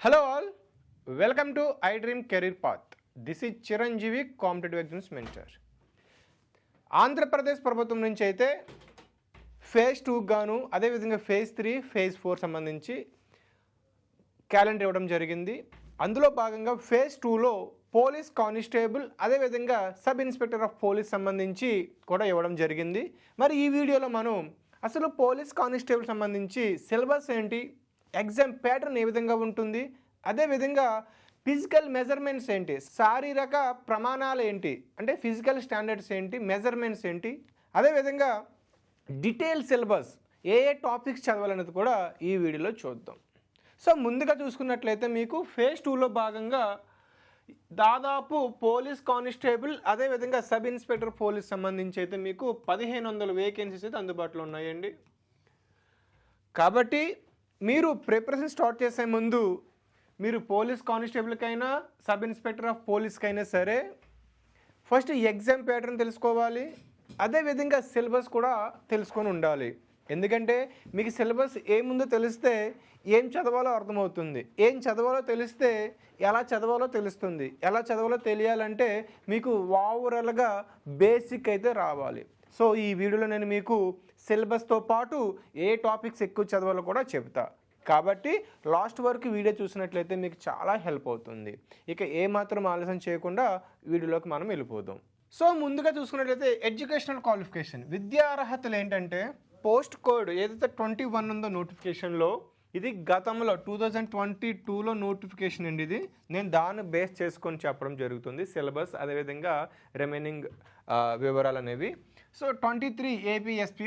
Hello all, welcome to iDream Career Path. This is Chiranjeevi, Competitive Exams Mentor. Andhra Pradesh ప్రభుత్వం నుంచి అయితే phase 2 గాను అదేవిధంగా ఫేజ్ 3 ఫేజ్ 4 సంబంధించి క్యాలెండర్ ఇవ్వడం జరిగింది. అందులో భాగంగా ఫేజ్ 2లో పోలీస్ కానిస్టేబుల్ అదేవిధంగా సబ్ ఇన్స్పెక్టర్ ఆఫ్ పోలీస్ సంబంధించి కూడా ఇవ్వడం జరిగింది. మరి ఈ వీడియోలో మనం అసలు పోలీస్ కానిస్టేబుల్ సంబంధించి సిలబస్ ఏంటి, ఎగ్జామ్ ప్యాటర్న్ ఏ విధంగా ఉంటుంది, అదేవిధంగా ఫిజికల్ మెజర్మెంట్స్ ఏంటి, శారీరక ప్రమాణాలు ఏంటి, అంటే ఫిజికల్ స్టాండర్డ్స్ ఏంటి, మెజర్మెంట్స్ ఏంటి, అదేవిధంగా డీటెయిల్ సిలబస్ ఏ టాపిక్స్ చదవాలనేది కూడా ఈ వీడియోలో చూద్దాం. సో ముందుగా చూసుకున్నట్లయితే మీకు ఫేజ్ 2లో భాగంగా దాదాపు పోలీస్ కానిస్టేబుల్ అదేవిధంగా సబ్ ఇన్స్పెక్టర్ పోలీస్ సంబంధించి అయితే మీకు 1500 వేకెన్సీస్ అయితే అందుబాటులో ఉన్నాయండి. కాబట్టి మీరు ప్రిపరేషన్ స్టార్ట్ చేసే ముందు మీరు పోలీస్ కానిస్టేబుల్కైనా సబ్ ఇన్స్పెక్టర్ ఆఫ్ పోలీస్కైనా సరే ఫస్ట్ ఎగ్జామ్ ప్యాటర్న్ తెలుసుకోవాలి, అదేవిధంగా సిలబస్ కూడా తెలుసుకొని ఉండాలి. ఎందుకంటే మీకు సిలబస్ ఏముందో తెలిస్తే ఏం చదవాలో అర్థమవుతుంది, ఏం చదవాలో తెలిస్తే ఎలా చదవాలో తెలుస్తుంది, ఎలా చదవాలో తెలియాలంటే మీకు ఓవరాల్గా బేసిక్ అయితే రావాలి. సో ఈ వీడియోలో నేను మీకు సిలబస్తో పాటు ఏ టాపిక్స్ ఎక్కువ చదవాలో కూడా చెప్తా. కాబట్టి లాస్ట్ వరకు వీడియో చూసినట్లయితే మీకు చాలా హెల్ప్ అవుతుంది. ఇక ఏమాత్రం ఆలస్యం చేయకుండా వీడియోలోకి మనం వెళ్ళిపోదాం. సో ముందుగా చూసుకున్నట్లయితే ఎడ్యుకేషనల్ క్వాలిఫికేషన్ విద్యా అర్హతలు ఏంటంటే పోస్ట్ కోడ్ ఏదైతే 21 ఉందో నోటిఫికేషన్లో ఇది గతంలో 2022లో నోటిఫికేషన్ అండి. ఇది నేను దాన్ని బేస్ చేసుకొని చెప్పడం జరుగుతుంది, సిలబస్ అదేవిధంగా రిమైనింగ్ వివరాలు అనేవి. సో 23 ఏపీఎస్పీ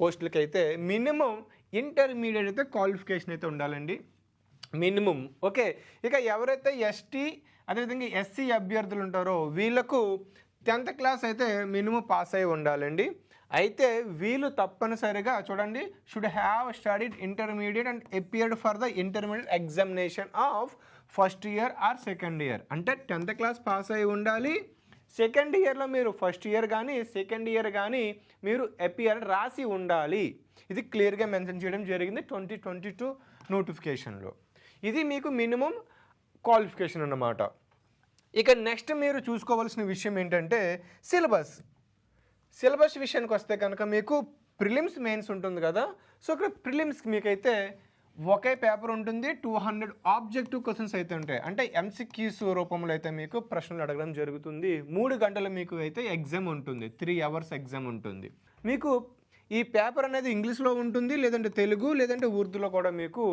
పోస్టులకి అయితే మినిమం ఇంటర్మీడియట్ అయితే క్వాలిఫికేషన్ అయితే ఉండాలండి, మినిమం. ఓకే, ఇక ఎవరైతే ఎస్టీ అదేవిధంగా ఎస్సీ అభ్యర్థులు ఉంటారో వీళ్ళకు 10th క్లాస్ అయితే మినిమం పాస్ అయి ఉండాలండి. అయితే వీళ్ళు తప్పనిసరిగా చూడండి should have studied intermediate and appeared for the intermediate examination of first year are second year. అంటే 10th క్లాస్ పాస్ అయి ఉండాలి. సెకండ్ ఇయర్లో మీరు ఫస్ట్ ఇయర్ కానీ సెకండ్ ఇయర్ కానీ మీరు అపియర్ రాసి ఉండాలి. ఇది క్లియర్గా మెన్షన్ చేయడం జరిగింది 2022 నోటిఫికేషన్లో. ఇది మీకు మినిమం క్వాలిఫికేషన్ అన్నమాట. ఇక నెక్స్ట్ మీరు చూసుకోవాల్సిన విషయం ఏంటంటే సిలబస్ విషయానికి వస్తే కనుక మీకు ప్రిలిమ్స్ మెయిన్స్ ఉంటుంది కదా. సో ఇక్కడ ప్రిలిమ్స్కి మీకైతే ఒకే పేపర్ ఉంటుంది, 200 ఆబ్జెక్టివ్ క్వశ్చన్స్ అయితే ఉంటాయి. అంటే ఎంసీక్యూస్ రూపంలో అయితే మీకు ప్రశ్నలు అడగడం జరుగుతుంది. 3 గంటలు మీకు అయితే ఎగ్జామ్ ఉంటుంది, 3 అవర్స్ ఎగ్జామ్ ఉంటుంది. మీకు ఈ పేపర్ అనేది ఇంగ్లీష్లో ఉంటుంది, లేదంటే తెలుగు లేదంటే ఉర్దూలో కూడా మీకు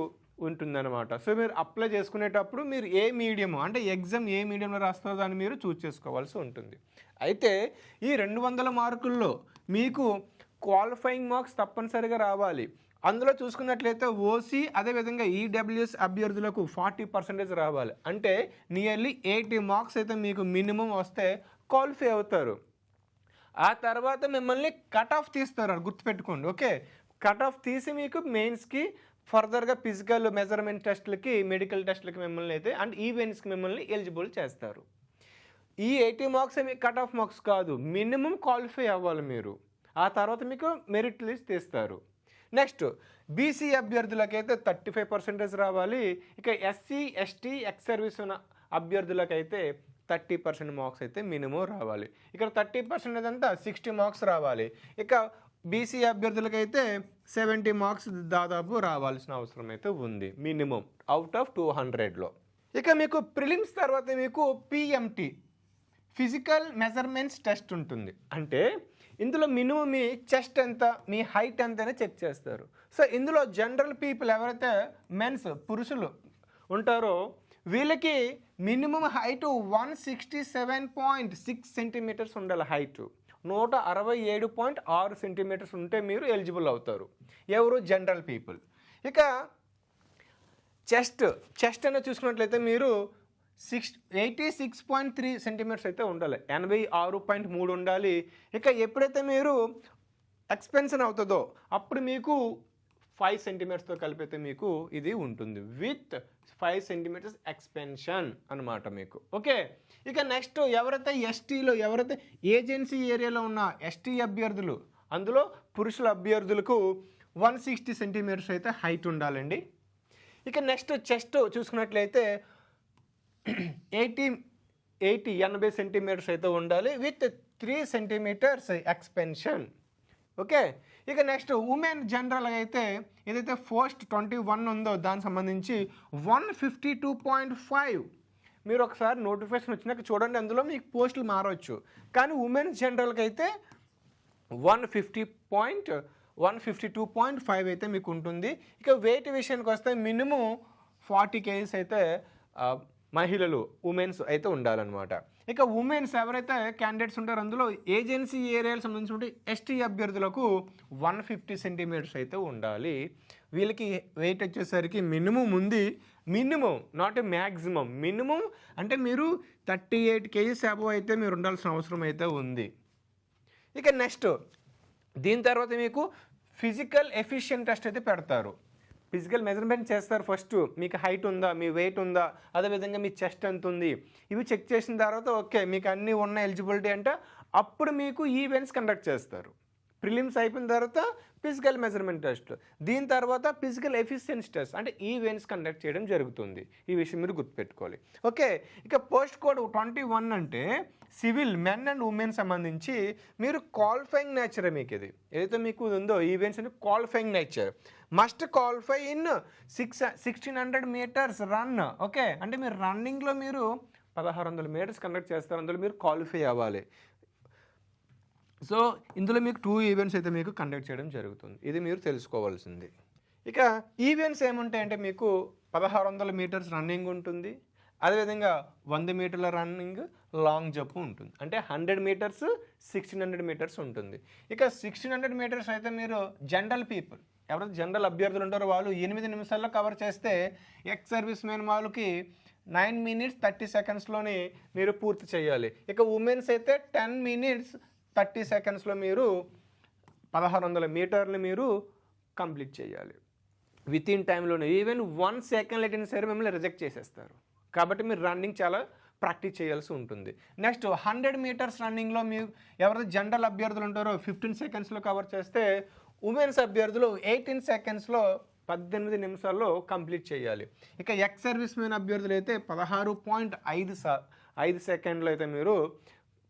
ఉంటుందన్నమాట. సో మీరు అప్లై చేసుకునేటప్పుడు మీరు ఏ మీడియం అంటే ఎగ్జామ్ ఏ మీడియంలో రాస్తారో దాన్ని మీరు చూస్ చేసుకోవాల్సి ఉంటుంది. అయితే ఈ 200 మార్కుల్లో మీకు క్వాలిఫైయింగ్ మార్క్స్ తప్పనిసరిగా రావాలి. అందులో చూసుకున్నట్లయితే ఓసీ అదేవిధంగా ఈడబ్ల్యూఎస్ అభ్యర్థులకు 40% రావాలి. అంటే నియర్లీ 80 మార్క్స్ అయితే మీకు మినిమం వస్తే క్వాలిఫై అవుతారు. ఆ తర్వాత మిమ్మల్ని కట్ ఆఫ్ తీస్తారు, గుర్తుపెట్టుకోండి. ఓకే, కట్ ఆఫ్ తీసి మీకు మెయిన్స్కి ఫర్దర్గా ఫిజికల్ మెజర్మెంట్ టెస్ట్లకి మెడికల్ టెస్ట్లకి మిమ్మల్ని అయితే అండ్ ఈవెంట్స్కి మిమ్మల్ని ఎలిజిబుల్ చేస్తారు. ఈ 80 మార్క్స్ ఏమి కట్ ఆఫ్ మార్క్స్ కాదు, మినిమం క్వాలిఫై అవ్వాలి మీరు. ఆ తర్వాత మీకు మెరిట్ లిస్ట్ తీస్తారు. నెక్స్ట్ బీసీ అభ్యర్థులకైతే 35% రావాలి. ఇక ఎస్సీ ఎస్టీ ఎక్స్ సర్వీస్ ఉన్న అభ్యర్థులకైతే 30% మార్క్స్ అయితే మినిమం రావాలి. ఇక్కడ 30% అంతా 60 మార్క్స్ రావాలి. ఇక బీసీ అభ్యర్థులకైతే 70 మార్క్స్ దాదాపు రావాల్సిన అవసరం అయితే ఉంది మినిమం అవుట్ ఆఫ్ 200లో. ఇక మీకు ప్రిలిమ్స్ తర్వాత మీకు పిఎంటీ ఫిజికల్ మెజర్మెంట్స్ టెస్ట్ ఉంటుంది. అంటే ఇందులో మినిమం మీ చెస్ట్ ఎంత, మీ హైట్ ఎంత అని చెక్ చేస్తారు. సో ఇందులో జనరల్ పీపుల్ ఎవరైతే మెన్స్ పురుషులు ఉంటారో వీళ్ళకి మినిమం హైట్ 167.6 సెంటీమీటర్స్ ఉండాలి. హైట్ 167.6 సెంటీమీటర్స్ ఉంటే మీరు ఎలిజిబుల్ అవుతారు. ఎవరు? General people. ఇక చెస్ట్ అనేది చూసుకున్నట్లయితే మీరు 86.3 సెంటీమీటర్స్ అయితే ఉండాలి, 86.3 ఉండాలి. ఇక ఎప్పుడైతే మీరు ఎక్స్పెన్షన్ అవుతుందో అప్పుడు మీకు 5 సెంటీమీటర్స్తో కలిపితే మీకు ఇది ఉంటుంది, విత్ 5 సెంటీమీటర్స్ ఎక్స్పెన్షన్ అనమాట మీకు. ఓకే, ఇక నెక్స్ట్ ఎవరైతే ఎస్టీలో ఎవరైతే ఏజెన్సీ ఏరియాలో ఉన్న ఎస్టీ అభ్యర్థులు అందులో పురుషుల అభ్యర్థులకు 160 సెంటీమీటర్స్ అయితే హైట్ ఉండాలండి. ఇక నెక్స్ట్ చెస్ట్ చూసుకున్నట్లయితే 80 సెంటీమీటర్స్ అయితే ఉండాలి విత్ 3 సెంటీమీటర్స్ ఎక్స్పెన్షన్. ఓకే, ఇక నెక్స్ట్ ఉమెన్ జనరల్గా అయితే ఏదైతే పోస్ట్ 21 ఉందో దానికి సంబంధించి 152.5. మీరు ఒకసారి నోటిఫికేషన్ వచ్చినాక చూడండి, అందులో మీకు పోస్టులు మారవచ్చు. కానీ ఉమెన్ జనరల్కి అయితే 152.5 అయితే మీకు ఉంటుంది. ఇక వెయిట్ విషయానికి వస్తే మినిమం 40 kgs అయితే మహిళలు ఉమెన్స్ అయితే ఉండాలన్నమాట. ఇక ఉమెన్స్ ఎవరైతే క్యాండిడేట్స్ ఉంటారో అందులో ఏజెన్సీ ఏరియాలకు సంబంధించిన ఎస్టీ అభ్యర్థులకు 150 సెంటీమీటర్స్ అయితే ఉండాలి. వీళ్ళకి వెయిట్ వచ్చేసరికి మినిమం ఉంది, minimum not a maximum, minimum అంటే మీరు 38 kgs అబవ్ అయితే మీరు ఉండాల్సిన అవసరం అయితే ఉంది. ఇక నెక్స్ట్ దీని తర్వాత మీకు ఫిజికల్ ఎఫిషియెంట్ టెస్ట్ అయితే పెడతారు. ఫిజికల్ మెజర్మెంట్ చేస్తారు. ఫస్ట్ మీకు హైట్ ఉందా, మీ వెయిట్ ఉందా, అదేవిధంగా మీ చెస్ట్ ఎంత ఉంది, ఇవి చెక్ చేసిన తర్వాత ఓకే మీకు అన్నీ ఉన్న ఎలిజిబిలిటీ అంటే అప్పుడు మీకు ఈవెంట్స్ కండక్ట్ చేస్తారు. ప్రిలిమ్స్ అయిపోయిన తర్వాత ఫిజికల్ మెజర్మెంట్ టెస్ట్, దీని తర్వాత ఫిజికల్ ఎఫిషియన్సీ టెస్ట్ అంటే ఈవెంట్స్ కండక్ట్ చేయడం జరుగుతుంది. ఈ విషయం మీరు గుర్తుపెట్టుకోవాలి. ఓకే, ఇక పోస్ట్ కోడ్ 21 అంటే సివిల్ మెన్ అండ్ ఉమెన్ సంబంధించి మీరు క్వాలిఫైయింగ్ నేచర్, మీకు ఇది ఏదైతే మీకు ఉందో ఈవెంట్స్ అంటే qualifying nature, must qualify in 1600 metres run. Okay, అంటే మీరు రన్నింగ్లో మీరు 1600 మీటర్స్ కండక్ట్ చేస్తారు, అందులో మీరు క్వాలిఫై అవ్వాలి. సో ఇందులో మీకు 2 ఈవెంట్స్ అయితే మీకు కండక్ట్ చేయడం జరుగుతుంది. ఇది మీరు తెలుసుకోవాల్సింది. ఇక ఈవెంట్స్ ఏముంటాయంటే మీకు 1600 మీటర్స్ రన్నింగ్ ఉంటుంది, అదేవిధంగా 100 మీటర్ల రన్నింగ్, లాంగ్ జంప్ ఉంటుంది. అంటే 100 మీటర్స్ 1600 మీటర్స్ ఉంటుంది. ఇక 1600 మీటర్స్ అయితే మీరు జనరల్ పీపుల్ ఎవరైతే జనరల్ అభ్యర్థులు ఉంటారో వాళ్ళు 8 నిమిషాల్లో కవర్ చేస్తే, ఎక్స్ సర్వీస్ మెన్ వాళ్ళకి 9 minutes 30 secondsలోనే మీరు పూర్తి చేయాలి. ఇక ఉమెన్స్ అయితే 10 minutes 30 secondsలో మీరు 1600 మీటర్లు మీరు కంప్లీట్ చేయాలి విత్ ఇన్ టైంలోనే. ఈవెన్ 1 second లేట్ అయినా సరే మిమ్మల్ని రిజెక్ట్ చేసేస్తారు. కాబట్టి మీరు రన్నింగ్ చాలా ప్రాక్టీస్ చేయాల్సి ఉంటుంది. నెక్స్ట్ 100 మీటర్స్ రన్నింగ్లో మీరు ఎవరైతే జనరల్ అభ్యర్థులు ఉంటారో 15 secondsలో కవర్ చేస్తే, ఉమెన్స్ అభ్యర్థులు 18 secondsలో 18 నిమిషాల్లో కంప్లీట్ చేయాలి. ఇక ఎక్స్ సర్వీస్ మెన్ అభ్యర్థులు అయితే 16.5 సెకండ్లు అయితే మీరు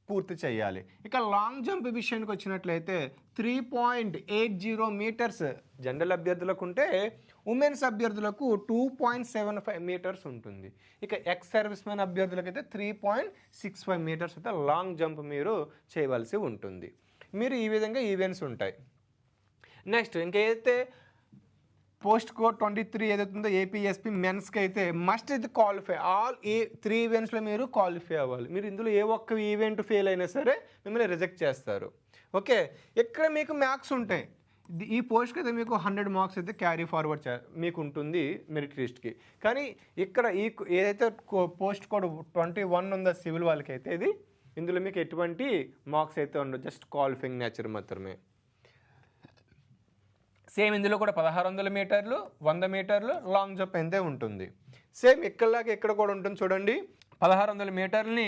పూర్తి చేయాలి. ఇక లాంగ్ జంప్ విషయానికి వచ్చినట్లయితే 3.80 మీటర్స్ జనరల్ అభ్యర్థులకు ఉంటే, ఉమెన్స్ అభ్యర్థులకు 2.75 మీటర్స్ ఉంటుంది. ఇక ఎక్స్ సర్వీస్ మెన్ అభ్యర్థులకు అయితే 3.65 మీటర్స్ అయితే లాంగ్ జంప్ మీరు చేయవలసి ఉంటుంది. మీరు ఈ విధంగా ఈవెంట్స్ ఉంటాయి. నెక్స్ట్ ఇంకైతే పోస్ట్ కోడ్ 23 ఏదైతుందో ఏపీఎస్పీ మెన్స్కి అయితే మస్ట్ ఇది క్వాలిఫై, ఆల్ 3 ఈవెంట్స్లో మీరు క్వాలిఫై అవ్వాలి. మీరు ఇందులో ఏ ఒక్క ఈవెంట్ ఫెయిల్ అయినా సరే మిమ్మల్ని రిజెక్ట్ చేస్తారు. ఓకే, ఇక్కడ మీకు మార్క్స్ ఉంటాయి. ఈ పోస్ట్కి అయితే మీకు 100 మార్క్స్ అయితే క్యారీ ఫార్వర్డ్ మీకు ఉంటుంది మెరిట్ లిస్ట్కి. కానీ ఇక్కడ ఈ ఏదైతే పోస్ట్ కోడ్ 21 ఉందో సివిల్ వాళ్ళకి అయితే ఇది ఇందులో మీకు ఎటువంటి మార్క్స్ అయితే ఉండవు, జస్ట్ క్వాలిఫైయింగ్ నేచర్ మాత్రమే. సేమ్ ఇందులో కూడా 1600 మీటర్లు, 100 మీటర్లు లాంగ్ జంప్ అయితే ఉంటుంది. సేమ్ ఇక్కడలాగా ఇక్కడ కూడా ఉంటుంది చూడండి. 1600 మీటర్లని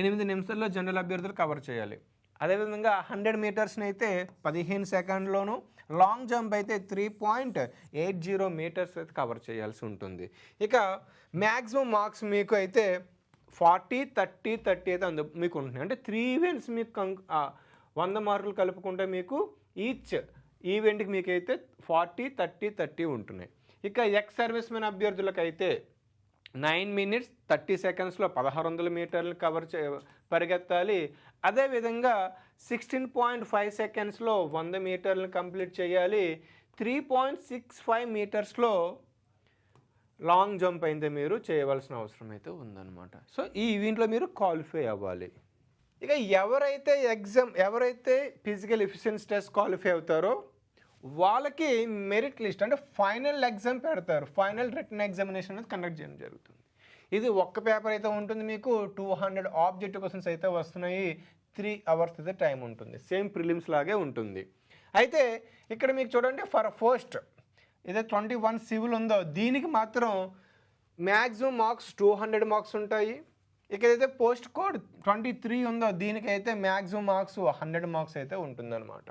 8 నిమిషాల్లో జనరల్ అభ్యర్థులు కవర్ చేయాలి. అదేవిధంగా 100 మీటర్స్ని అయితే 15 సెకండ్లోను, లాంగ్ జంప్ అయితే 3.80 మీటర్స్ అయితే కవర్ చేయాల్సి ఉంటుంది. ఇక మ్యాక్సిమం మార్క్స్ మీకు అయితే 40, 30, 30 అయితే మీకు ఉంటున్నాయి. అంటే 3 ఈవెంట్స్ మీకు 100 మార్కులు కలుపుకుంటే మీకు ఈచ్ ఈవెంట్కి మీకైతే 40, 30, 30 ఉంటున్నాయి. ఇక ఎక్స్ సర్వీస్ మెన్ అభ్యర్థులకు అయితే 9 minutes 30 secondsలో 1600 మీటర్లు పరిగెత్తాలి. అదేవిధంగా 16.5 secondsలో 100 మీటర్లు కంప్లీట్ చేయాలి. 3.65 మీటర్స్లో లాంగ్ జంప్ అయితే మీరు చేయవలసిన అవసరం అయితే ఉందన్నమాట. సో ఈ ఈవెంట్లో మీరు క్వాలిఫై అవ్వాలి. ఇక ఎవరైతే ఫిజికల్ ఎఫిషియన్సీ టెస్ట్ క్వాలిఫై అవుతారో వాళ్ళకి మెరిట్ లిస్ట్ అంటే ఫైనల్ ఎగ్జామ్ పెడతారు. ఫైనల్ రిటన్ ఎగ్జామినేషన్ అనేది కండక్ట్ చేయడం జరుగుతుంది. ఇది ఒక్క పేపర్ అయితే ఉంటుంది, మీకు 200 ఆబ్జెక్టివ్ క్వశ్చన్స్ అయితే వస్తున్నాయి. 3 hours అయితే టైం ఉంటుంది, సేమ్ ప్రిలిమ్స్ లాగే ఉంటుంది. అయితే ఇక్కడ మీకు చూడండి, ఫర్ పోస్ట్ ఏదైతే 21 సివిల్ ఉందో దీనికి మాత్రం మ్యాక్సిమం మార్క్స్ 200 మార్క్స్ ఉంటాయి. ఇక ఏదైతే పోస్ట్ కోడ్ 23 ఉందో దీనికైతే మ్యాక్సిమం మార్క్స్ 100 మార్క్స్ అయితే ఉంటుందన్నమాట.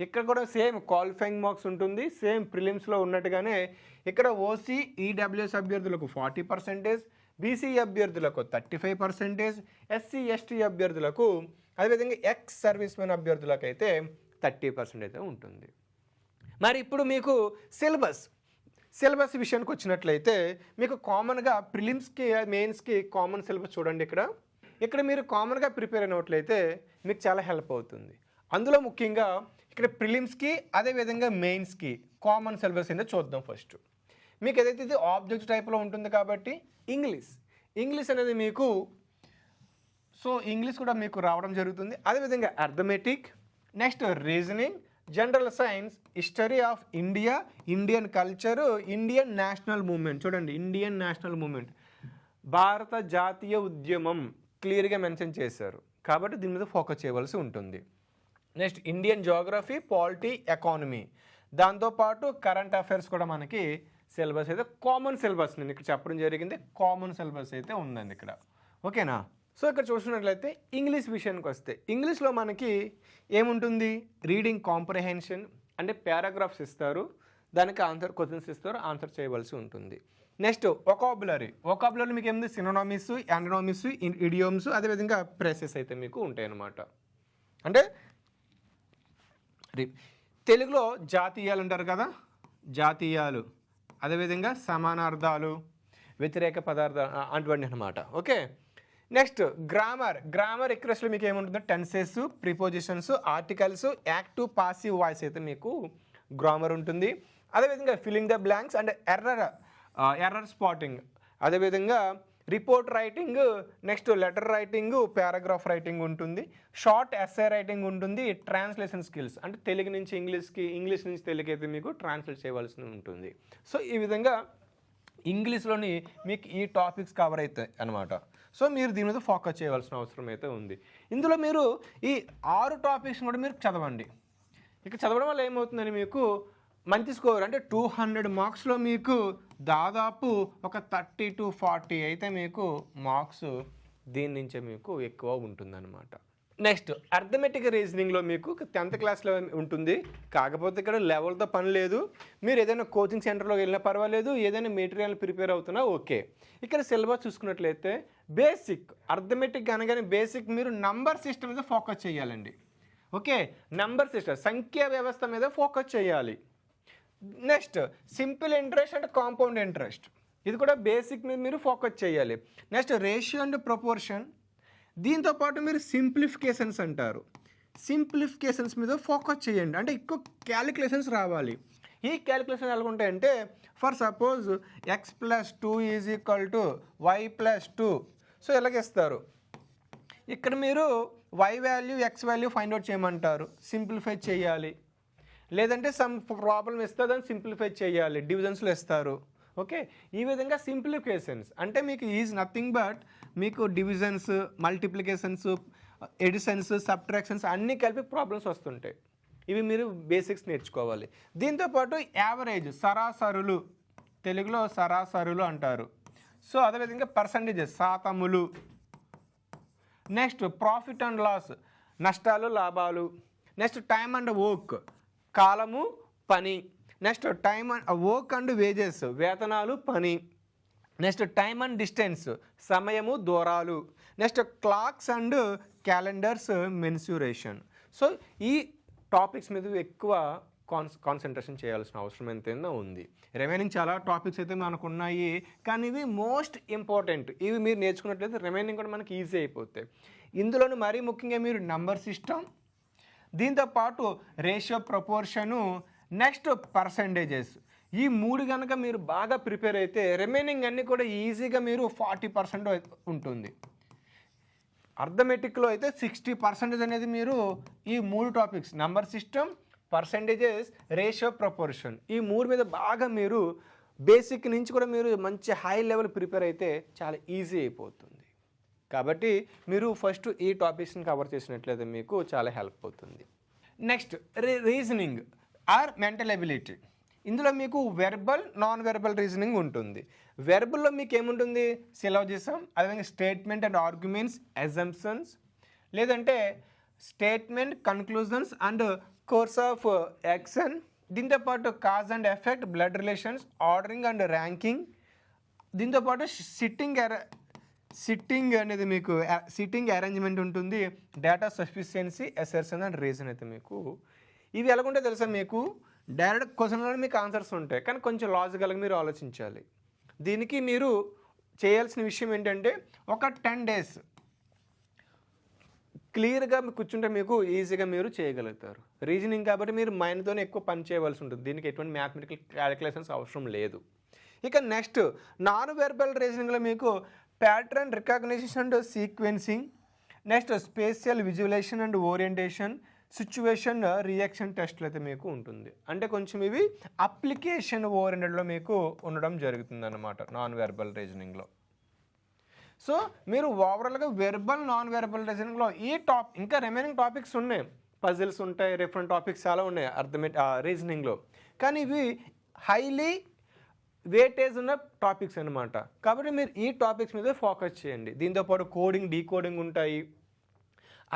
ఇక్కడ కూడా సేమ్ క్వాలిఫైయింగ్ మార్క్స్ ఉంటుంది, సేమ్ ప్రిలిమ్స్లో ఉన్నట్టుగానే ఇక్కడ ఓసీ ఈడబ్ల్యూఎస్ అభ్యర్థులకు 40%, బీసీ అభ్యర్థులకు 35%, ఎస్సీ ఎస్టీ అభ్యర్థులకు అదేవిధంగా ఎక్స్ సర్వీస్ మెన్ అభ్యర్థులకు అయితే 30% అయితే ఉంటుంది. మరి ఇప్పుడు మీకు సిలబస్ విషయానికి వచ్చినట్లయితే మీకు కామన్గా ప్రిలిమ్స్కి మెయిన్స్కి కామన్ సిలబస్ చూడండి. ఇక్కడ మీరు కామన్గా ప్రిపేర్ అయినట్లయితే మీకు చాలా హెల్ప్ అవుతుంది. అందులో ముఖ్యంగా ఇక్కడ ప్రిలిమ్స్కి అదేవిధంగా మెయిన్స్కి కామన్ సిలబస్ అయితే చూద్దాం. ఫస్ట్ మీకు ఏదైతే ఇది ఆబ్జెక్ట్ టైప్లో ఉంటుంది కాబట్టి ఇంగ్లీష్ అనేది మీకు ఇంగ్లీష్ కూడా మీకు రావడం జరుగుతుంది. అదేవిధంగా arithmetic, next reasoning, general science, history of India, Indian culture, Indian national movement. చూడండి, ఇండియన్ నేషనల్ మూమెంట్, భారత జాతీయ ఉద్యమం క్లియర్గా మెన్షన్ చేశారు కాబట్టి దీని మీద ఫోకస్ చేయవలసి ఉంటుంది. Next Indian Geography, polity, economy, దాంతోపాటు కరెంట్ అఫైర్స్ కూడా మనకి సిలబస్ అయితే కామన్ సిలబస్ నేను ఇక్కడ చెప్పడం జరిగింది. కామన్ సిలబస్ అయితే ఉందండి ఇక్కడ. ఓకేనా? సో ఇక్కడ చూసినట్లయితే ఇంగ్లీష్ విషయానికి వస్తే ఇంగ్లీష్లో మనకి ఏముంటుంది? రీడింగ్ కాంప్రహెన్షన్ అంటే పారాగ్రాఫ్స్ ఇస్తారు, దానికి క్వశ్చన్స్ ఇస్తారు, ఆన్సర్ చేయవలసి ఉంటుంది. నెక్స్ట్ వొకాబులరీ మీకు ఏముంది? సినోనిమ్స్, యాంటోనిమ్స్, ఇడియోమ్స్, అదేవిధంగా ప్రెసెస్ అయితే మీకు ఉంటాయి అన్నమాట. అంటే తెలుగులో జాతీయాలు అంటారు కదా, జాతీయాలు, అదేవిధంగా సమానార్థాలు, వ్యతిరేక పదార్థాలు అటువంటి అన్నమాట. ఓకే. నెక్స్ట్ గ్రామర్ ఎక్స్ప్రెస్లో మీకు ఏముంటుందో tenses, prepositions, articles, active passive voice అయితే మీకు గ్రామర్ ఉంటుంది. అదేవిధంగా filling the blanks and error spotting, అదేవిధంగా report writing, next letter writing, paragraph writing ఉంటుంది, షార్ట్ ఎస్సే రైటింగ్ ఉంటుంది, ట్రాన్స్లేషన్ స్కిల్స్ అంటే తెలుగు నుంచి ఇంగ్లీష్కి, ఇంగ్లీష్ నుంచి తెలుగు అయితే మీకు ట్రాన్స్లేట్ చేయవలసి ఉంటుంది. సో ఈ విధంగా ఇంగ్లీష్లోని మీకు ఈ టాపిక్స్ కవర్ అవుతాయి అన్నమాట. సో మీరు దీని మీద ఫోకస్ చేయవలసిన అవసరం అయితే ఉంది. ఇందులో మీరు ఈ 6 టాపిక్స్ కూడా మీరు చదవండి. ఇక చదవడం వల్ల ఏమవుతుందని మీకు మంచి స్కోర్ అంటే 200 మార్క్స్లో మీకు దాదాపు ఒక 30 to 40 అయితే మీకు మార్క్స్ దీని నుంచే మీకు ఎక్కువ ఉంటుందన్నమాట. నెక్స్ట్ అర్థమెటిక్ రీజనింగ్లో మీకు 10th క్లాస్లో ఉంటుంది. కాకపోతే ఇక్కడ లెవెల్తో పని లేదు. మీరు ఏదైనా కోచింగ్ సెంటర్లో వెళ్ళినా పర్వాలేదు, ఏదైనా మెటీరియల్ ప్రిపేర్ అవుతున్నా ఓకే. ఇక్కడ సిలబస్ చూసుకున్నట్లయితే బేసిక్ అర్థమెటిక్ అనగానే బేసిక్ మీరు నంబర్ సిస్టమ్ మీద ఫోకస్ చేయాలండి. ఓకే, నంబర్ సిస్టమ్ సంఖ్యా వ్యవస్థ మీద ఫోకస్ చేయాలి. Next simple interest and compound interest, ఇది కూడా బేసిక్ మీద మీరు ఫోకస్ చేయాలి. నెక్స్ట్ రేషియో అండ్ ప్రపోర్షన్, దీంతోపాటు మీరు సింప్లిఫికేషన్స్ అంటారు, సింప్లిఫికేషన్స్ మీద ఫోకస్ చేయండి. అంటే ఎక్కువ క్యాలిక్యులేషన్స్ రావాలి. ఈ క్యాలిక్యులేషన్ ఎలా ఉంటాయంటే for suppose x+2 = y+2. So ఎలాగేస్తారు? ఇక్కడ మీరు y value x value find out చేయమంటారు, సింప్లిఫై చేయాలి. లేదంటే సమ్ ప్రాబ్లం ఇస్తే దాన్ని సింప్లిఫై చేయాలి, డివిజన్స్లో ఇస్తారు. ఓకే, ఈ విధంగా సింప్లిఫికేషన్స్ అంటే మీకు ఈజ్ నథింగ్ బట్ మీకు డివిజన్స్, మల్టిప్లికేషన్స్, ఎడిషన్స్, సబ్ట్రాక్షన్స్ అన్నీ కలిపి ప్రాబ్లమ్స్ వస్తుంటాయి. ఇవి మీరు బేసిక్స్ నేర్చుకోవాలి. దీంతోపాటు యావరేజ్, సరాసరులు, తెలుగులో సరాసరులు అంటారు. సో అదేవిధంగా పర్సంటేజెస్, శాతములు. నెక్స్ట్ ప్రాఫిట్ అండ్ లాస్, నష్టాలు లాభాలు. నెక్స్ట్ టైమ్ అండ్ వర్క్, కాలము పని. Next time and work and wages, వేతనాలు పని. నెక్స్ట్ టైమ్ అండ్ డిస్టెన్స్, సమయము దూరాలు. Next clocks and calendars, mensuration. So ఈ టాపిక్స్ మీద ఎక్కువ కాన్సన్ట్రేషన్ చేయాల్సిన అవసరం ఎంతైనా ఉంది. రిమైనింగ్ చాలా టాపిక్స్ అయితే మనకు ఉన్నాయి, కానీ ఇవి మోస్ట్ ఇంపార్టెంట్. ఇవి మీరు నేర్చుకున్నట్లయితే రిమైనింగ్ కూడా మనకి ఈజీ అయిపోతాయి. ఇందులోనూ మరీ ముఖ్యంగా మీరు నంబర్ సిస్టమ్, దీంతోపాటు రేషియో, ప్రపోర్షను, నెక్స్ట్ పర్సంటేజెస్, ఈ 3 కనుక మీరు బాగా ప్రిపేర్ అయితే రిమైనింగ్ అన్నీ కూడా ఈజీగా మీరు 40% ఉంటుంది. అర్థమెటిక్లో అయితే 60% అనేది మీరు ఈ 3 topics number system, percentages, ratio, proportion, ఈ 3 మీద బాగా మీరు బేసిక్ నుంచి కూడా మీరు మంచి హై లెవెల్ ప్రిపేర్ అయితే చాలా ఈజీ అయిపోతుంది. కాబట్టి మీరు ఫస్ట్ ఈ టాపిక్స్ని కవర్ చేసినట్లయితే మీకు చాలా హెల్ప్ అవుతుంది. Next reasoning or mental ability, ఇందులో మీకు వెర్బల్, నాన్ వెర్బల్ రీజనింగ్ ఉంటుంది. వెర్బల్లో మీకు ఏముంటుంది? సిలోజిజం, అదేవిధంగా స్టేట్మెంట్ అండ్ ఆర్గ్యుమెంట్స్, అజంప్షన్స్, లేదంటే statement, conclusions and course of action, దీంతో పాటు cause and effect, blood relations, ordering and ranking, దీంతో పాటు సిట్టింగ్ అనేది మీకు సిట్టింగ్ అరేంజ్మెంట్ ఉంటుంది, data sufficiency, assertion and reason అయితే మీకు ఇవి ఎలాగుంటే తెలుసా మీకు డైరెక్ట్ క్వశ్చన్లో మీకు ఆన్సర్స్ ఉంటాయి, కానీ కొంచెం లాజికల్గా మీరు ఆలోచించాలి. దీనికి మీరు చేయాల్సిన విషయం ఏంటంటే ఒక 10 days క్లియర్గా మీకు కూర్చుంటే మీకు ఈజీగా మీరు చేయగలుగుతారు. రీజనింగ్ కాబట్టి మీరు మైండ్తోనే ఎక్కువ పని చేయవలసి ఉంటుంది, దీనికి ఎటువంటి మ్యాథమెటికల్ క్యాలిక్యులేషన్స్ అవసరం లేదు. ఇక నెక్స్ట్ నాన్ వెర్బల్ రీజనింగ్లో మీకు pattern recognition and sequencing, next spatial visualisation and orientation, situation reaction టెస్ట్లు అయితే మీకు ఉంటుంది. అంటే కొంచెం ఇవి అప్లికేషన్ ఓరియంటెడ్లో మీకు ఉండడం జరుగుతుంది అన్నమాట నాన్ వెర్బల్ రీజనింగ్లో. సో మీరు ఓవరాల్గా వెర్బల్ నాన్ వెర్బల్ రీజనింగ్లో ఇంకా రిమైనింగ్ టాపిక్స్ ఉన్నాయి, పజిల్స్ ఉంటాయి, డిఫరెంట్ టాపిక్స్ చాలా ఉన్నాయి రీజనింగ్లో, కానీ ఇవి హైలీ వెయిటేజ్ ఉన్న టాపిక్స్ అనమాట. కాబట్టి మీరు ఈ టాపిక్స్ మీద ఫోకస్ చేయండి. దీంతోపాటు కోడింగ్, డీకోడింగ్ ఉంటాయి,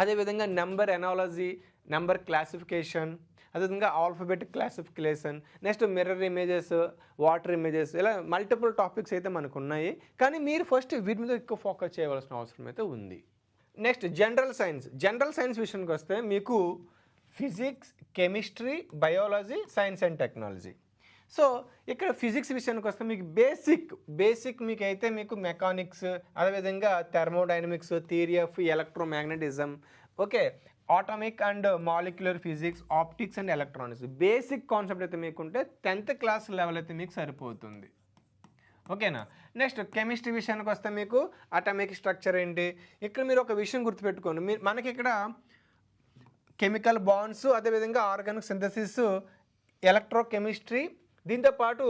అదేవిధంగా నెంబర్ ఎనాలజీ, నెంబర్ క్లాసిఫికేషన్, అదేవిధంగా alphabetic classification, next mirror images, water images, ఇలా మల్టిపుల్ టాపిక్స్ అయితే మనకు ఉన్నాయి. కానీ మీరు ఫస్ట్ వీటి మీద ఎక్కువ ఫోకస్ చేయవలసిన అవసరం అయితే ఉంది. నెక్స్ట్ జనరల్ సైన్స్ విషయానికి వస్తే మీకు physics, chemistry, biology, science and technology. So ఇక్కడ ఫిజిక్స్ విషయానికి వస్తే మీకు బేసిక్ మీకు అయితే మీకు మెకానిక్స్, అదేవిధంగా thermodynamics, theory of electromagnetism, okay, atomic and molecular physics, optics and electronics, basic concept అయితే మీకుంటే 10th క్లాస్ లెవెల్ అయితే మీకు సరిపోతుంది. ఓకేనా. నెక్స్ట్ కెమిస్ట్రీ విషయానికి వస్తే మీకు అటామిక్ స్ట్రక్చర్ ఏంటి, ఇక్కడ మీరు ఒక విషయం గుర్తుపెట్టుకోండి, మనకి ఇక్కడ కెమికల్ బాండ్స్, అదేవిధంగా ఆర్గానిక్ సింథసిస్, ఎలక్ట్రోకెమిస్ట్రీ, దీంతోపాటు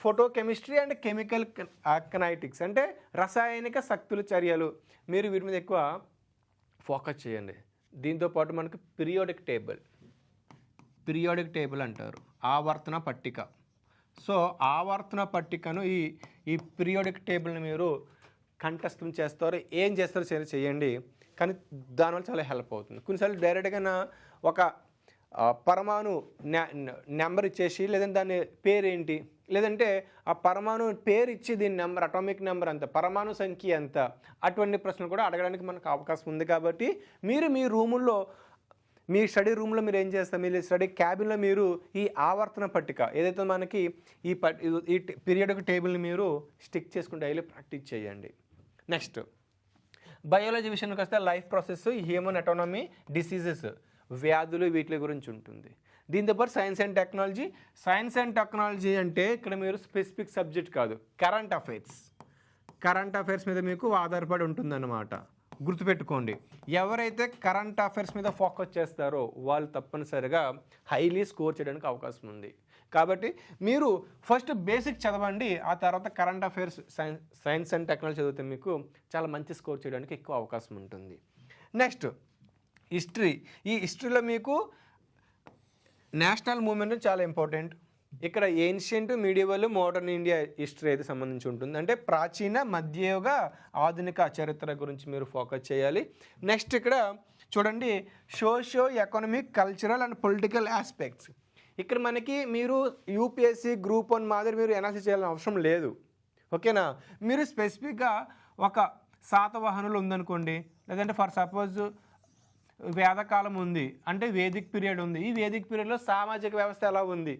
ఫోటోకెమిస్ట్రీ అండ్ కెమికల్ కనైటిక్స్ అంటే రసాయనిక శక్తుల చర్యలు, మీరు వీటి మీద ఎక్కువ ఫోకస్ చేయండి. దీంతోపాటు మనకు పీరియాడిక్ టేబుల్ అంటారు, ఆవర్తన పట్టిక. సో ఆవర్తన పట్టికను ఈ పీరియాడిక్ టేబుల్ని మీరు కంఠస్థం చేస్తారు, ఏం చేస్తారో చేయండి, కానీ దానివల్ల చాలా హెల్ప్ అవుతుంది. కొన్నిసార్లు డైరెక్ట్గా ఒక పరమాణు నెంబర్ ఇచ్చేసి, లేదంటే దాని పేరేంటి, లేదంటే ఆ పరమాణు పేరు ఇచ్చి దీని నెంబర్, అటామిక్ నెంబర్ అంత, పరమాణు సంఖ్య ఎంత, అటువంటి ప్రశ్నలు కూడా అడగడానికి మనకు అవకాశం ఉంది. కాబట్టి మీరు మీ రూముల్లో, మీ స్టడీ రూమ్లో మీరు ఏం చేస్తారు, మీ స్టడీ క్యాబిన్లో మీరు ఈ ఆవర్తన పట్టిక ఏదైతే మనకి ఈ పీరియాడిక్ టేబుల్ని మీరు స్టిక్ చేసుకుని డైలీ ప్రాక్టీస్ చేయండి. నెక్స్ట్ బయాలజీ విషయానికి వస్తే life process, human economy, diseases, వ్యాధులు, వీటి గురించి ఉంటుంది. దీంతోపాటు సైన్స్ అండ్ టెక్నాలజీ అంటే ఇక్కడ మీరు స్పెసిఫిక్ సబ్జెక్ట్ కాదు, కరెంట్ అఫైర్స్ మీద మీకు ఆధారపడి ఉంటుందన్నమాట. గుర్తుపెట్టుకోండి, ఎవరైతే కరెంట్ అఫైర్స్ మీద ఫోకస్ చేస్తారో వాళ్ళు తప్పనిసరిగా హైలీ స్కోర్ చేయడానికి అవకాశం ఉంది. కాబట్టి మీరు ఫస్ట్ బేసిక్ చదవండి, ఆ తర్వాత current affairs, science and technology చదివితే మీకు చాలా మంచి స్కోర్ చేయడానికి ఎక్కువ అవకాశం ఉంటుంది. Next history. ఈ హిస్టరీలో మీకు నేషనల్ మూవ్మెంట్ చాలా ఇంపార్టెంట్. ఇక్కడ ancient, medieval, modern India history అయితే సంబంధించి ఉంటుంది. అంటే ప్రాచీన, మధ్యయుగ, ఆధునిక చరిత్ర గురించి మీరు ఫోకస్ చేయాలి. నెక్స్ట్ ఇక్కడ చూడండి, socio economic, cultural and political aspects. ఇక్కడ మనకి మీరు యూపీఎస్సీ గ్రూప్ 1 మాదిరి మీరు అనాలిసిస్ చేయాల్సిన అవసరం లేదు. ఓకేనా. మీరు స్పెసిఫిక్గా ఒక శాతవాహనులు ఉందనుకోండి, లేదంటే ఫర్ సపోజ్ వేదకాలం ఉంది అంటే వేదిక్ పీరియడ్ ఉంది, ఈ వేదిక్ పీరియడ్లో సామాజిక వ్యవస్థ ఎలా ఉంది,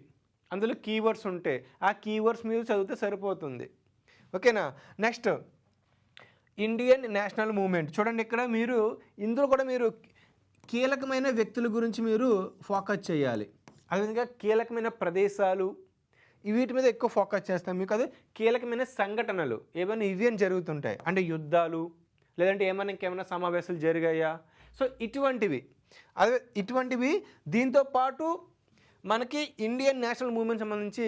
అందులో కీవర్డ్స్ ఉంటాయి, ఆ కీవర్డ్స్ మీరు చదివితే సరిపోతుంది. ఓకేనా. Next Indian national movement. చూడండి, ఇక్కడ మీరు ఇందులో కూడా మీరు కీలకమైన వ్యక్తుల గురించి మీరు ఫోకస్ చేయాలి. అదేవిధంగా కీలకమైన ప్రదేశాలు, వీటి మీద ఎక్కువ ఫోకస్ చేస్తాం. మీకు అది కీలకమైన సంఘటనలు ఏమైనా ఈవెంట్ జరుగుతుంటాయి, అంటే యుద్ధాలు, లేదంటే ఇంకేమైనా సమావేశాలు జరిగాయా, సో ఇటువంటివి. దీంతో పాటు మనకి ఇండియన్ నేషనల్ మూవ్మెంట్ సంబంధించి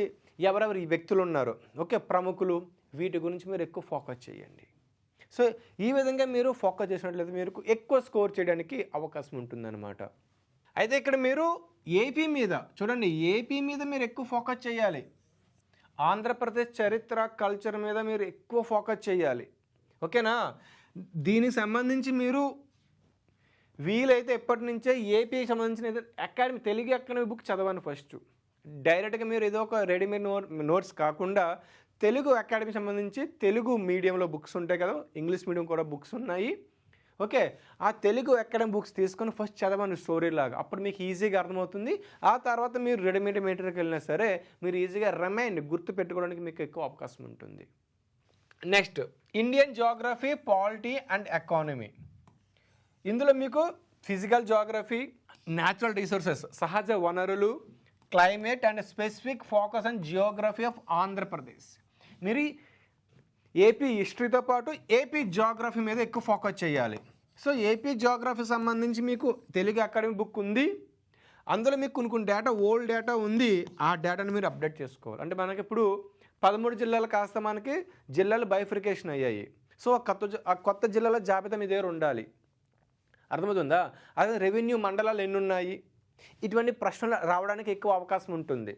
ఎవరెవరు ఈ వ్యక్తులు ఉన్నారో, ఓకే, ప్రముఖులు, వీటి గురించి మీరు ఎక్కువ ఫోకస్ చేయండి. సో ఈ విధంగా మీరు ఫోకస్ చేసినట్లయితే మీరు ఎక్కువ స్కోర్ చేయడానికి అవకాశం ఉంటుందన్నమాట. అయితే ఇక్కడ మీరు ఏపీ మీద చూడండి, ఏపీ మీద మీరు ఎక్కువ ఫోకస్ చేయాలి. ఆంధ్రప్రదేశ్ చరిత్ర, కల్చర్ మీద మీరు ఎక్కువ ఫోకస్ చేయాలి. ఓకేనా. దీనికి సంబంధించి మీరు వీలైతే ఎప్పటి నుంచే ఏపీకి సంబంధించిన అకాడమీ తెలుగు అకాడమీ బుక్ చదవండి ఫస్ట్. డైరెక్ట్గా మీరు ఏదో ఒక రెడీమేడ్ నోట్స్ కాకుండా తెలుగు అకాడమీకి సంబంధించి తెలుగు మీడియంలో బుక్స్ ఉంటాయి కదా, ఇంగ్లీష్ మీడియం కూడా బుక్స్ ఉన్నాయి. ఓకే, ఆ తెలుగు అకాడమీ బుక్స్ తీసుకొని ఫస్ట్ చదవండి స్టోరీ లాగా. అప్పుడు మీకు ఈజీగా అర్థమవుతుంది. ఆ తర్వాత మీరు రెడీమేడ్ మెటీరియల్కి వెళ్ళినా సరే మీరు ఈజీగా గుర్తు పెట్టుకోవడానికి మీకు ఎక్కువ అవకాశం ఉంటుంది. Next Indian Geography, polity and economy. ఇందులో మీకు ఫిజికల్ జియోగ్రఫీ, న్యాచురల్ రిసోర్సెస్ సహజ వనరులు, climate and specific focus on Geography of Andhra Pradesh. మీరు ఏపీ హిస్టరీతో పాటు ఏపీ జియోగ్రఫీ మీద ఎక్కువ ఫోకస్ చేయాలి. సో ఏపీ జియోగ్రఫీ సంబంధించి మీకు తెలుగు అకాడమీ బుక్ ఉంది. అందులో మీకు కొన్ని డేటా ఓల్డ్ డేటా ఉంది. ఆ డేటాను మీరు అప్డేట్ చేసుకోవాలి. అంటే మనకి ఇప్పుడు 13 జిల్లాలు కాస్త మనకి జిల్లాలు బైఫ్రికేషన్ అయ్యాయి. సో ఆ కొత్త జిల్లాల జాబితా మీ దగ్గర ఉండాలి. అర్థమవుతుందా? అదే రెవెన్యూ మండలాలు ఎన్ని ఉన్నాయి, ఇటువంటి ప్రశ్నలు రావడానికి ఎక్కువ అవకాశం ఉంటుంది.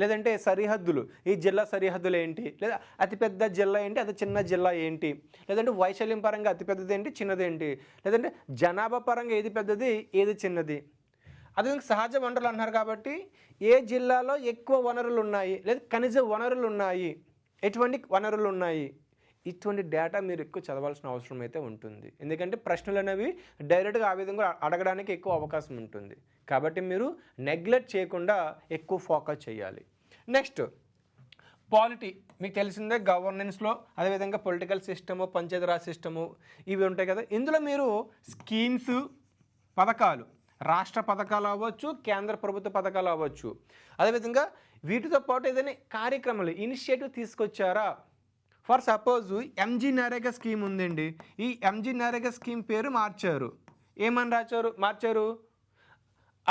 లేదంటే సరిహద్దులు, ఈ జిల్లా సరిహద్దులు ఏంటి, లేదా అతిపెద్ద జిల్లా ఏంటి, అతి చిన్న జిల్లా ఏంటి, లేదంటే వైశాల్యం పరంగా అతిపెద్దది ఏంటి, చిన్నది ఏంటి, లేదంటే జనాభా పరంగా ఏది పెద్దది ఏది చిన్నది. అదే సహజ వనరులు అన్నారు కాబట్టి ఏ జిల్లాలో ఎక్కువ వనరులు ఉన్నాయి, లేదా ఖనిజ వనరులు ఉన్నాయి, ఎటువంటి వనరులు ఉన్నాయి, ఇటువంటి డేటా మీరు ఎక్కువ చదవాల్సిన అవసరం అయితే ఉంటుంది. ఎందుకంటే ప్రశ్నలు అనేవి డైరెక్ట్గా ఆ విధంగా అడగడానికి ఎక్కువ అవకాశం ఉంటుంది. కాబట్టి మీరు నెగ్లెక్ట్ చేయకుండా ఎక్కువ ఫోకస్ చేయాలి. నెక్స్ట్ పాలిటీ, మీకు తెలిసిందే గవర్నెన్స్లో, అదేవిధంగా పొలిటికల్ సిస్టము, పంచాయతీరాజ్ సిస్టము ఇవి ఉంటాయి కదా. ఇందులో మీరు స్కీమ్స్, పథకాలు, రాష్ట్ర పథకాలు అవ్వచ్చు, కేంద్ర ప్రభుత్వ పథకాలు అవ్వచ్చు, అదేవిధంగా వీటితో పాటు ఏదైనా కార్యక్రమాలు ఇనిషియేటివ్ తీసుకొచ్చారా. For suppose MG NREGA scheme ఉందండి. ఈ ఎంజీ నరేగా స్కీమ్ పేరు మార్చారు. ఏమని మార్చారు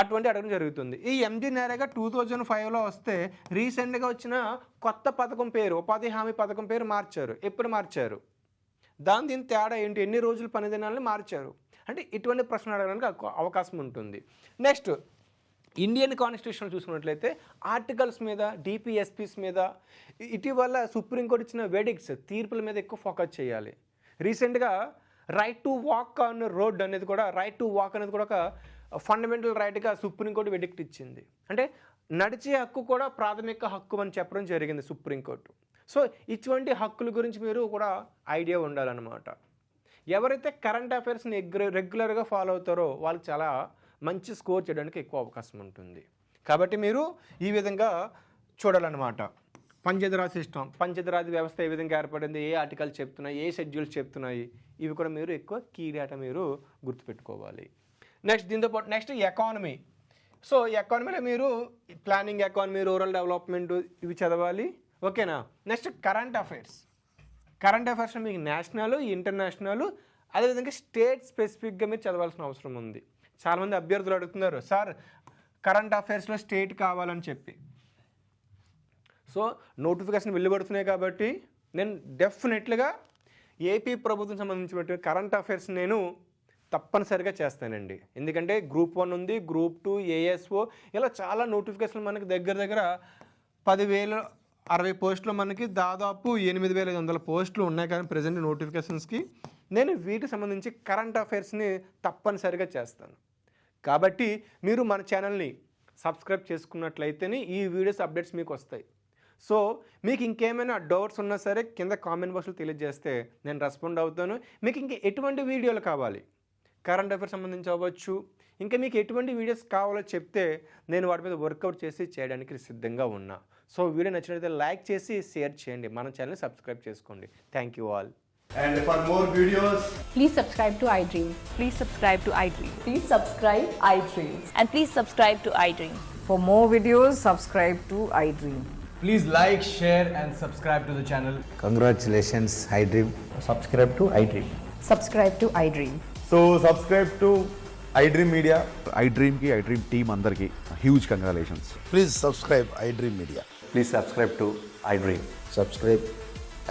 అటువంటి అడగడం జరుగుతుంది. ఈ ఎంజీ నరేగా 2005లో వస్తే రీసెంట్గా వచ్చిన కొత్త పథకం పేరు, ఉపాధి హామీ పథకం పేరు మార్చారు. ఎప్పుడు మార్చారు, దీని తేడా ఏంటి, ఎన్ని రోజులు పని దినాలని మార్చారు. అంటే ఇటువంటి ప్రశ్నలు అడగడానికి అవకాశం ఉంటుంది. నెక్స్ట్ ఇండియన్ కాన్స్టిట్యూషన్ చూసుకున్నట్లయితే ఆర్టికల్స్ మీద, డిపిఎస్పీస్ మీద, ఇటీవల సుప్రీంకోర్టు ఇచ్చిన వెడిక్ట్స్, తీర్పుల మీద ఎక్కువ ఫోకస్ చేయాలి. రీసెంట్గా right to walk on road అనేది కూడా, రైట్ టు వాక్ అనేది కూడా ఒక ఫండమెంటల్ రైట్గా సుప్రీంకోర్టు వెడిక్ట్ ఇచ్చింది. అంటే నడిచే హక్కు కూడా ప్రాథమిక హక్కు అని చెప్పడం జరిగింది సుప్రీంకోర్టు. సో ఇటువంటి హక్కుల గురించి మీరు కూడా ఐడియా ఉండాలన్నమాట. ఎవరైతే కరెంట్ అఫైర్స్ని రెగ్యులర్గా ఫాలో అవుతారో వాళ్ళకి చాలా మంచి స్కోర్ చేయడానికి ఎక్కువ అవకాశం ఉంటుంది. కాబట్టి మీరు ఈ విధంగా చూడాలన్నమాట. పంచాయతీరాజ్ సిస్టమ్, పంచాయతీరాజ్ వ్యవస్థ ఏ విధంగా ఏర్పడింది, ఏ ఆర్టికల్ చెప్తున్నాయి, ఏ షెడ్యూల్స్ చెప్తున్నాయి, ఇవి కూడా మీరు ఎక్కువ కీ డేటా మీరు గుర్తుపెట్టుకోవాలి. నెక్స్ట్ దీంతో పాటు నెక్స్ట్ ఎకానమీ. సో ఎకానమీలో మీరు ప్లానింగ్ ఎకానమీ, రూరల్ డెవలప్మెంట్ ఇవి చదవాలి. ఓకేనా. Next current affairs. కరెంట్ అఫైర్స్లో మీకు నేషనల్, ఇంటర్నేషనల్, అదేవిధంగా స్టేట్ స్పెసిఫిక్గా మీరు చదవాల్సిన అవసరం ఉంది. చాలామంది అభ్యర్థులు అడుగుతున్నారు, సార్ కరెంట్ అఫైర్స్లో స్టేట్ కావాలని చెప్పి. సో నోటిఫికేషన్ వెళ్ళబడుతున్నాయి కాబట్టి నేను డెఫినెట్లుగా ఏపీ ప్రభుత్వం సంబంధించిన కరెంట్ అఫైర్స్ నేను తప్పనిసరిగా చేస్తానండి. ఎందుకంటే గ్రూప్ 1 ఉంది, గ్రూప్ 2, ఏఎస్ఓ, ఇలా చాలా నోటిఫికేషన్లు మనకి దగ్గర 10,060 పోస్టులు, మనకి దాదాపు 8,500 పోస్టులు ఉన్నాయి. కానీ ప్రజెంట్ నోటిఫికేషన్స్కి నేను వీటికి సంబంధించి కరెంట్ అఫైర్స్ని తప్పనిసరిగా చేస్తాను. కాబట్టి మీరు మన ఛానల్ని సబ్స్క్రైబ్ చేసుకున్నట్లయితేనే ఈ వీడియోస్ అప్డేట్స్ మీకు వస్తాయి. సో మీకు ఇంకేమైనా డౌట్స్ ఉన్నా సరే కింద కామెంట్ బాక్స్లో తెలియజేస్తే నేను రెస్పాండ్ అవుతాను. మీకు ఇంకా ఎటువంటి వీడియోలు కావాలి, కరెంట్ అఫైర్స్ సంబంధించి అవ్వచ్చు, ఇంకా మీకు ఎటువంటి వీడియోస్ కావాలో చెప్తే నేను వాటి మీద వర్కౌట్ చేసి చేయడానికి సిద్ధంగా ఉన్నా. సో వీడియో నచ్చినట్లయితే లైక్ చేసి షేర్ చేయండి, మన ఛానల్ని సబ్స్క్రైబ్ చేసుకోండి. Thank you all. And for more videos, please subscribe to iDream. Please subscribe to iDream. Please subscribe iDream. And please subscribe to iDream. For more videos, subscribe to iDream. Please like, share and subscribe to the channel. Congratulations, iDream. Subscribe to iDream. Subscribe to iDream. so subscribe to iDream Media. iDream ki iDream team andarki huge congratulations. Please subscribe iDream Media. Please subscribe to iDream. Subscribe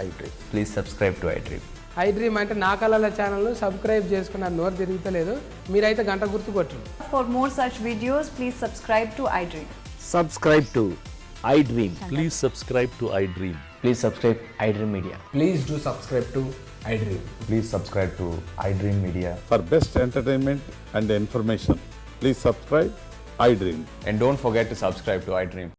iDream. Please subscribe to iDream. iDream అంటే నా కళల channel subscribe చేసుకున్న నోరు తిరుగుతలేదు, మీరైతే గంట గుర్తు కొట్టండి. For more such videos, please subscribe to iDream. Subscribe to iDream. Please subscribe to iDream. Please subscribe iDream Media. Please do subscribe to iDream. Please subscribe to iDream Media. For best entertainment and information, please subscribe iDream. And don't forget to subscribe to iDream.